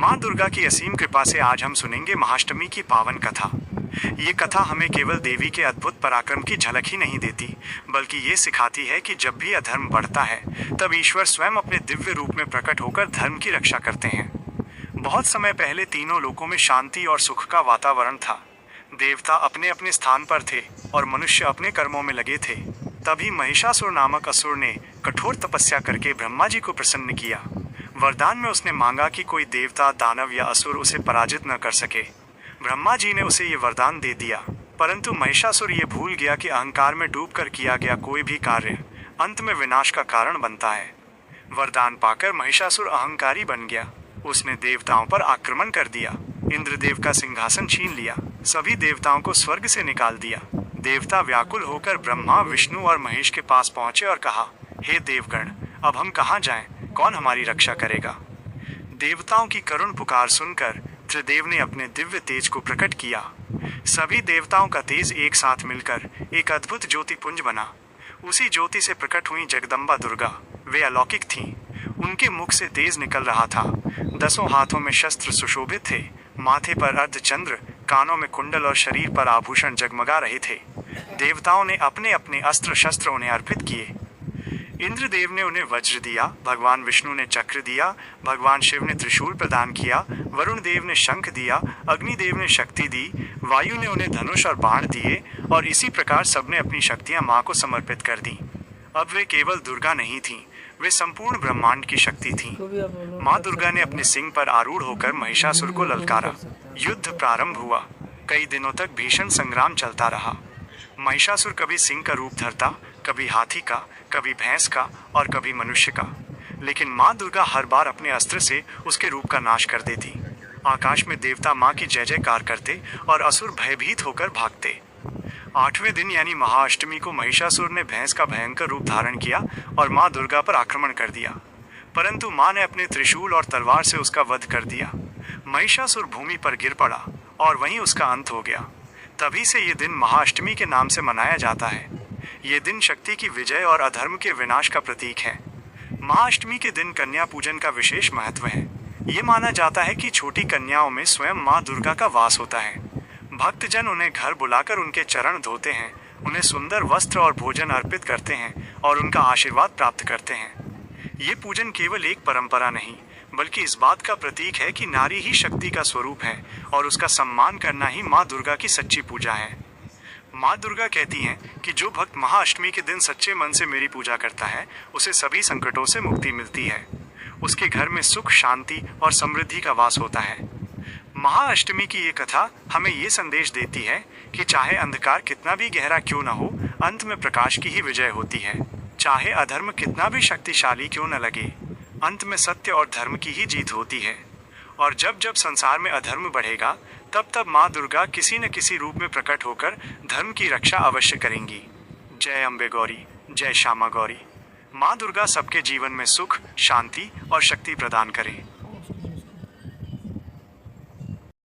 माँ दुर्गा की असीम कृपा से आज हम सुनेंगे महाअष्टमी की पावन कथा। ये कथा हमें केवल देवी के अद्भुत पराक्रम की झलक ही नहीं देती, बल्कि ये सिखाती है कि जब भी अधर्म बढ़ता है, तब ईश्वर स्वयं अपने दिव्य रूप में प्रकट होकर धर्म की रक्षा करते हैं। बहुत समय पहले तीनों लोकों में शांति और सुख का वातावरण था। देवता अपने अपने स्थान पर थे और मनुष्य अपने कर्मों में लगे थे। तभी महिषासुर नामक असुर ने कठोर तपस्या करके ब्रह्मा जी को प्रसन्न किया। वरदान में उसने मांगा कि कोई देवता, दानव या असुर उसे पराजित न कर सके। ब्रह्मा जी ने उसे ये वरदान दे दिया, परंतु महिषासुर ये भूल गया कि अहंकार में डूबकर किया गया कोई भी कार्य अंत में विनाश का कारण बनता है। वरदान पाकर महिषासुर अहंकारी बन गया। उसने देवताओं पर आक्रमण कर दिया, इंद्रदेव का सिंहासन छीन लिया, सभी देवताओं को स्वर्ग से निकाल दिया। देवता व्याकुल होकर ब्रह्मा, विष्णु और महेश के पास पहुंचे और कहा, हे देवगण, अब हम कहाँ जाएं? कौन हमारी रक्षा करेगा? देवताओं की करुण पुकार सुनकर त्रिदेव ने अपने दिव्य तेज को प्रकट किया। सभी देवताओं का तेज एक साथ मिलकर एक अद्भुत ज्योति पुंज बना। उसी ज्योति से प्रकट हुई जगदम्बा दुर्गा। वे अलौकिक थीं। उनके मुख से तेज निकल रहा था। 10 हाथों में शस्त्र सुशोभित थे, माथे पर अर्धचंद्र, कानों में कुंडल और शरीर पर आभूषण जगमगा रहे थे। देवताओं ने अपने अपने अस्त्र शस्त्र उन्हें अर्पित किए। इंद्रदेव ने उन्हें वज्र दिया, भगवान विष्णु ने चक्र दिया, भगवान शिव ने त्रिशूल प्रदान किया, वरुण देव ने शंख दिया, अग्निदेव ने शक्ति दी, वायु ने उन्हें धनुष और बाण दिए और इसी प्रकार सबने अपनी शक्तियां मां को समर्पित कर दी। अब वे केवल दुर्गा नहीं थीं, वे संपूर्ण ब्रह्मांड की शक्ति थीं। मां दुर्गा ने अपने सिंह पर आरूढ़ होकर महिषासुर को ललकारा। युद्ध प्रारंभ हुआ। कई दिनों तक भीषण संग्राम चलता रहा। महिषासुर कभी सिंह का रूप धरता, कभी हाथी का, कभी भैंस का और कभी मनुष्य का, लेकिन माँ दुर्गा हर बार अपने अस्त्र से उसके रूप का नाश कर देती। आकाश में देवता माँ की जय जयकार करते और असुर भयभीत होकर भागते। 8वें दिन यानी महाअष्टमी को महिषासुर ने भैंस का भयंकर रूप धारण किया और माँ दुर्गा पर आक्रमण कर दिया, परंतु माँ ने अपने त्रिशूल और तलवार से उसका वध कर दिया। महिषासुर भूमि पर गिर पड़ा और वहीं उसका अंत हो गया। तभी से ये दिन महाअष्टमी के नाम से मनाया जाता है। ये दिन शक्ति की विजय और अधर्म के विनाश का प्रतीक है। महाअष्टमी के दिन कन्या पूजन का विशेष महत्व है। ये माना जाता है कि छोटी कन्याओं में स्वयं माँ दुर्गा का वास होता है। भक्तजन उन्हें घर बुलाकर उनके चरण धोते हैं, उन्हें सुंदर वस्त्र और भोजन अर्पित करते हैं और उनका आशीर्वाद प्राप्त करते हैं। ये पूजन केवल एक परंपरा नहीं, बल्कि इस बात का प्रतीक है कि नारी ही शक्ति का स्वरूप है और उसका सम्मान करना ही माँ दुर्गा की सच्ची पूजा है। माँ दुर्गा कहती हैं कि जो भक्त महाअष्टमी के दिन सच्चे मन से मेरी पूजा करता है, उसे सभी संकटों से मुक्ति मिलती है। उसके घर में सुख, शांति और समृद्धि का वास होता है। महाअष्टमी की ये कथा हमें ये संदेश देती है कि चाहे अंधकार कितना भी गहरा क्यों न हो, अंत में प्रकाश की ही विजय होती है। चाहे अधर्म कितना भी शक्तिशाली क्यों न लगे, अंत में सत्य और धर्म की ही जीत होती है। और जब जब संसार में अधर्म बढ़ेगा, तब तब माँ दुर्गा किसी न किसी रूप में प्रकट होकर धर्म की रक्षा अवश्य करेंगी। जय अम्बे गौरी, जय श्यामा गौरी। माँ दुर्गा सबके जीवन में सुख, शांति और शक्ति प्रदान करें।